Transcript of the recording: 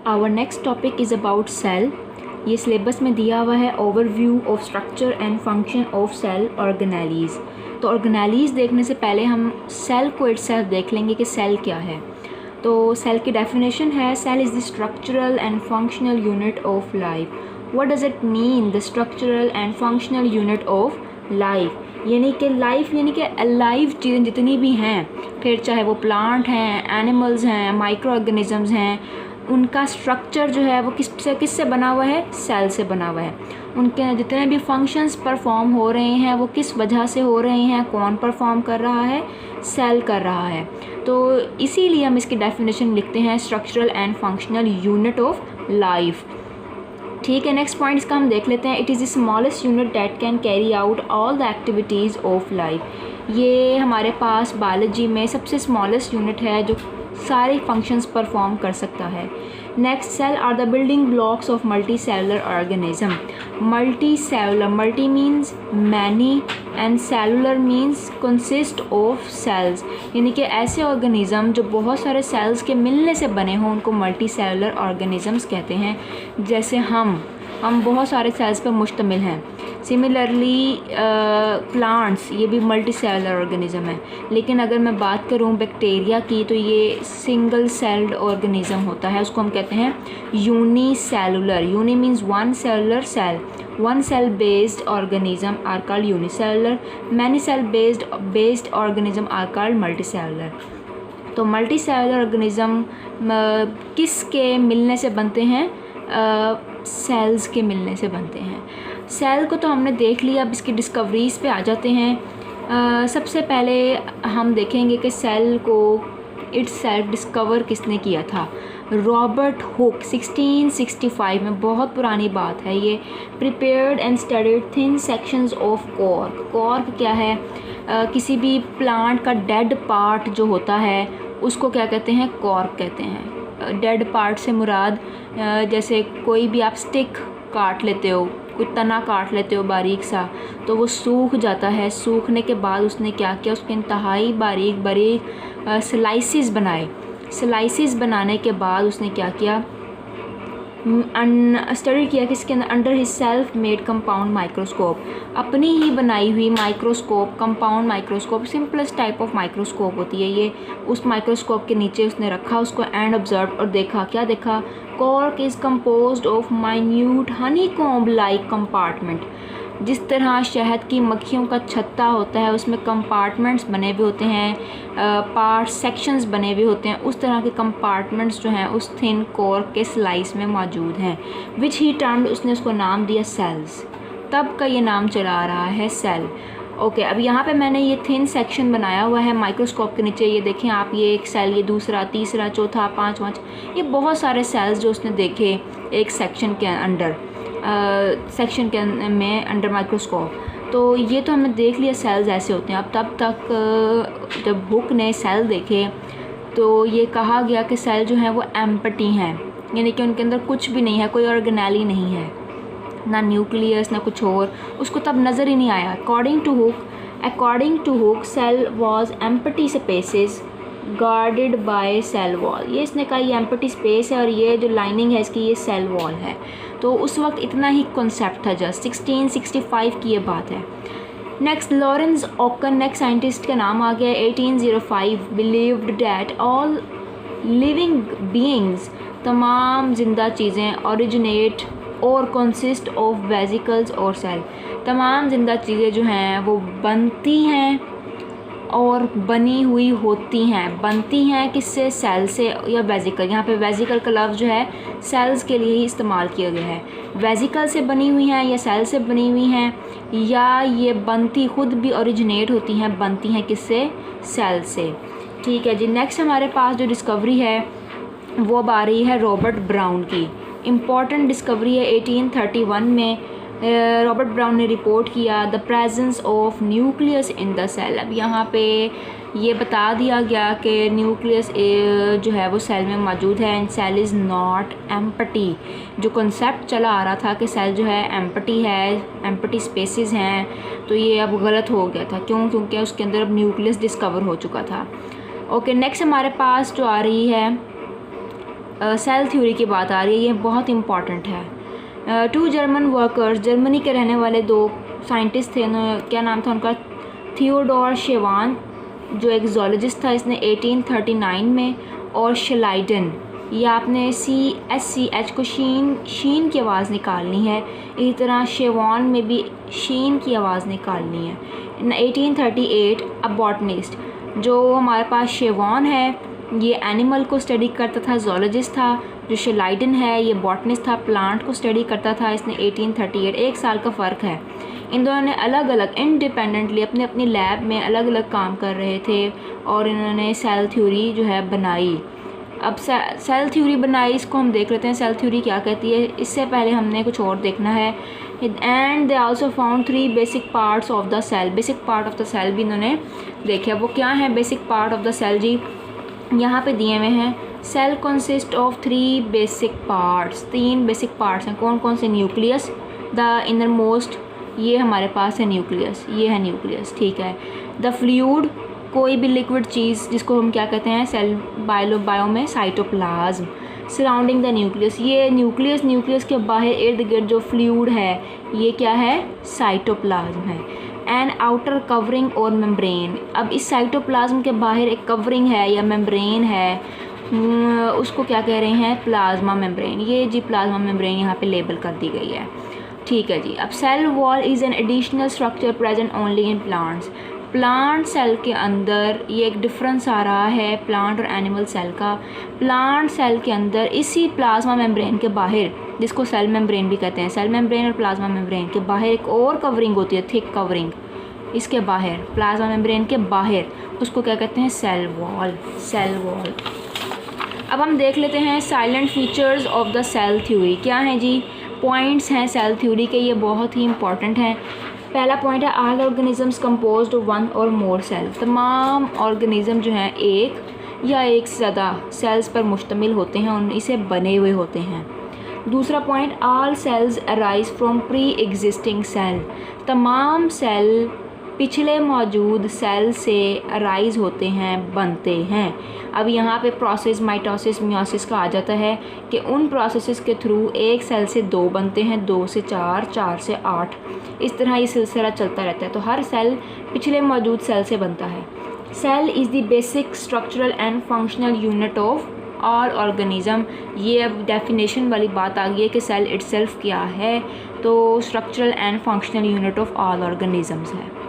Our next topic is about cell. ये syllabus में दिया हुआ है overview of structure and function of cell organelles. तो ऑर्गेनेलीज देखने से पहले हम सेल को इटसेल्फ देख लेंगे कि सेल क्या है। तो सेल की डेफिनेशन है cell is the structural and functional unit of life. What does it mean the structural and functional unit of life? यानी कि लाइफ यानी कि अलाइव चीज़ें जितनी भी हैं, फिर चाहे वो प्लांट हैं, एनिमल्स हैं, माइक्रो ऑर्गेनिजम्स हैं, उनका स्ट्रक्चर जो है वो किससे बना हुआ है? सेल से बना हुआ है। उनके जितने भी फंक्शंस परफॉर्म हो रहे हैं वो किस वजह से हो रहे हैं? कौन परफॉर्म कर रहा है? सेल कर रहा है। तो इसीलिए हम इसकी डेफिनेशन लिखते हैं structural and functional unit of life. ठीक है, नेक्स्ट पॉइंट इसका हम देख लेते हैं। It is the smallest unit that can carry out all the activities of life. ये हमारे पास बायोलॉजी में सबसे स्मॉलेस्ट यूनिट है जो सारे फंक्शंस परफॉर्म कर सकता है। Next, cell are the building blocks of multi cellular organism. Multi cellular, multi means many and cellular means consist of cells, यानी कि ऐसे ऑर्गेनिज्म जो बहुत सारे सेल्स के मिलने से बने हों उनको मल्टी सेलुलर ऑर्गेनिजम्स कहते हैं। जैसे हम बहुत सारे सेल्स पर मुश्तमिल हैं। सिमिलरली प्लांट्स ये भी मल्टी सेलुलर ऑर्गेनिज्म है। लेकिन अगर मैं बात करूँ बैक्टीरिया की तो ये सिंगल सेल्ड ऑर्गेनिज्म होता है, उसको हम कहते हैं unicellular. Uni means one cellular cell. One cell based organism are called unicellular. Many cell based organism are called multicellular. तो मल्टी सेलुलर ऑर्गेनिज्म किसके मिलने से बनते हैं? सेल्स के मिलने से बनते हैं। सेल को तो हमने देख लिया, अब इसकी डिस्कवरीज़ पे आ जाते हैं। सबसे पहले हम देखेंगे कि सेल को इटसेल्फ डिस्कवर किसने किया था? रॉबर्ट हुक 1665 में, बहुत पुरानी बात है ये। Prepared and studied thin sections of cork. Cork क्या है? किसी भी प्लांट का डेड पार्ट जो होता है उसको क्या कहते हैं? कॉर्क कहते हैं। डेड पार्ट से मुराद जैसे कोई भी आप स्टिक काट लेते हो, कोई तना काट लेते हो बारीक सा, तो वो सूख जाता है। सूखने के बाद उसने क्या किया? उसके इंतहाई बारीक बारीक स्लाइसिस बनाए। स्लाइसिस बनाने के बाद उसने क्या किया? स्टडी किया कि इसके अंदर under his self made compound microscope, अपनी ही बनाई हुई microscope, compound microscope, simplest type of microscope होती है ये। उस माइक्रोस्कोप के नीचे उसने रखा उसको एंड ऑब्जर्व, और देखा, क्या देखा? Cork is composed of minute Honey comb like compartment. जिस तरह शहद की मक्खियों का छत्ता होता है उसमें कंपार्टमेंट्स बने हुए होते हैं, पार्ट सेक्शंस बने हुए होते हैं, उस तरह के कंपार्टमेंट्स जो हैं उस थिन कॉर्क के स्लाइस में मौजूद हैं। विच ही टर्म्ड, उसने उसको नाम दिया सेल्स। तब का ये नाम चला आ रहा है सेल। ओके, अब यहाँ पे मैंने ये थिन सेक्शन बनाया हुआ है माइक्रोस्कोप के नीचे। ये देखें आप, ये एक सेल, ये दूसरा, तीसरा, चौथा, पाँचवां, ये बहुत सारे सेल्स जो उसने देखे एक सेक्शन के अंडर में अंडर माइक्रोस्कोप। तो ये तो हमने देख लिया सेल्स ऐसे होते हैं। अब तब तक जब हुक ने सेल देखे तो ये कहा गया कि सेल जो है वो एम्प्टी हैं, यानी कि उनके अंदर कुछ भी नहीं है, कोई ऑर्गेनेली नहीं है, ना न्यूक्लियस ना कुछ और, उसको तब नज़र ही नहीं आया। According to Hooke cell was empty spaces guarded by cell wall. ये इसने कहा ये एम्प्टी स्पेस है और ये जो लाइनिंग है इसकी ये सेल वॉल है। तो उस वक्त इतना ही कॉन्सेप्ट था, जस्ट 1665 की ये बात है। नेक्स्ट, लॉरेंस ओकन, नेक्स्ट साइंटिस्ट का नाम आ गया। 1805 believed that all living beings, तमाम जिंदा चीज़ें, ओरिजिनेट और कंसिस्ट ऑफ वेसिकल्स और सेल। तमाम जिंदा चीज़ें जो हैं वो बनती हैं और बनी हुई होती हैं। बनती हैं किससे? सेल से या वेसिकल। यहाँ पे वेसिकल का लफ्ज़ जो है सेल्स के लिए ही इस्तेमाल किया गया है। वेसिकल से बनी हुई हैं या सेल से बनी हुई हैं, या ये बनती खुद भी ओरिजिनेट होती हैं, बनती हैं किससे? सेल से। ठीक है जी, नेक्स्ट हमारे पास जो डिस्कवरी है वो अब आ रही है रॉबर्ट ब्राउन की। इम्पॉर्टेंट डिस्कवरी है 1831 में। रॉबर्ट ब्राउन ने रिपोर्ट किया the presence of nucleus in the cell. अब यहाँ पे ये बता दिया गया कि न्यूक्लियस जो है वो सेल में मौजूद है and cell is not empty. जो कॉन्सेप्ट चला आ रहा था कि सेल जो है एम्प्टी है, एम्प्टी स्पेसेस हैं, तो ये अब गलत हो गया था। क्यों? क्योंकि उसके अंदर अब न्यूक्लियस डिस्कवर हो चुका था। ओके, नेक्स्ट हमारे पास जो आ रही है सेल थ्योरी की बात आ रही है, ये बहुत इम्पॉर्टेंट है। 2 जर्मन वर्कर्स, जर्मनी के रहने वाले 2 साइंटिस्ट थे, क्या नाम था उनका, थियोडोर शेवान जो एक ज़ूलॉजिस्ट था, इसने 1839 में, और श्लाइडन, ये आपने CSCH को शीन की आवाज़ निकालनी है, इसी तरह शेवान में भी शीन की आवाज़ निकालनी है। 1838 अ बॉटनिस्ट, जो हमारे पास शेवान है ये एनिमल को स्टडी करता था, ज़ूलॉजिस्ट था। जो श्लाइडन है ये बॉटनिस्ट था, प्लांट को स्टडी करता था, इसने 1838, 1 साल का फ़र्क है। इन दोनों ने अलग अलग इंडिपेंडेंटली अपने अपनी लैब में अलग अलग काम कर रहे थे और इन्होंने सेल थ्योरी जो है बनाई। अब सेल थ्योरी बनाई, इसको हम देख लेते हैं सेल थ्योरी क्या कहती है। इससे पहले हमने कुछ और देखना है। And they also found 3 basic parts of the cell, basic part of the cell भी इन्होंने देखे। वो क्या है basic part of the cell जी, यहाँ पे दिए हुए हैं। Cell consist of 3 basic parts, 3 basic parts हैं। कौन कौन से? न्यूक्लियस, द इनर मोस्ट, ये हमारे पास है न्यूक्लियस, ये है न्यूक्लियस, ठीक है। द फ्लूइड, कोई भी लिक्विड चीज़ जिसको हम क्या कहते हैं सेल बायो में, साइटोप्लाज्म। सराउंडिंग द न्यूक्लियस, ये न्यूक्लियस, न्यूक्लियस के बाहर इर्द गिर्द जो फ्लूइड है ये क्या है? साइटोप्लाज्म है। एंड आउटर कवरिंग और मेम्ब्रेन, अब इस साइटोप्लाज्म के बाहर एक कवरिंग है या मेम्ब्रेन है, उसको क्या कह रहे हैं? Plasma membrane. ये जी प्लाज्मा मेम्ब्रेन यहाँ पे लेबल कर दी गई है, ठीक है जी। अब cell wall is an additional structure present only in plants, plant cell के अंदर ये एक डिफरेंस आ रहा है प्लांट और एनिमल सेल का। प्लांट सेल के अंदर इसी प्लाज्मा मेम्ब्रेन के बाहर, जिसको सेल मेम्ब्रेन भी कहते हैं, सेल मेम्ब्रेन और प्लाज्मा मेम्ब्रेन के बाहर एक और कवरिंग होती है, थिक कवरिंग, इसके बाहर प्लाज्मा मेम्ब्रेन के बाहर, उसको क्या कहते हैं? Cell wall, cell wall. अब हम देख लेते हैं silent features of the cell theory क्या हैं जी। पॉइंट्स हैं सेल थ्योरी के, ये बहुत ही इंपॉर्टेंट हैं। पहला पॉइंट है ऑल ऑर्गेनिजम्स कंपोज्ड ऑफ 1 और मोर सेल, तमाम ऑर्गेनिज्म जो हैं एक या एक से ज़्यादा सेल्स पर मुश्तमिल होते हैं, उन इसे बने हुए होते हैं। दूसरा point, all cells arise from pre existing cell, तमाम सेल पिछले मौजूद सेल से अराइज होते हैं, बनते हैं। अब यहाँ पे प्रोसेस माइटोसिस मियोसिस का आ जाता है कि उन प्रोसेसेस के थ्रू एक सेल से 2 बनते हैं, 2 से 4, 4 से 8, इस तरह ये सिलसिला चलता रहता है। तो हर सेल पिछले मौजूद सेल से बनता है। Cell is the basic structural and functional unit of all organism, ये अब डेफिनेशन वाली बात आ गई है कि सेल इटसेल्फ क्या है, तो structural and functional unit of all organisms है।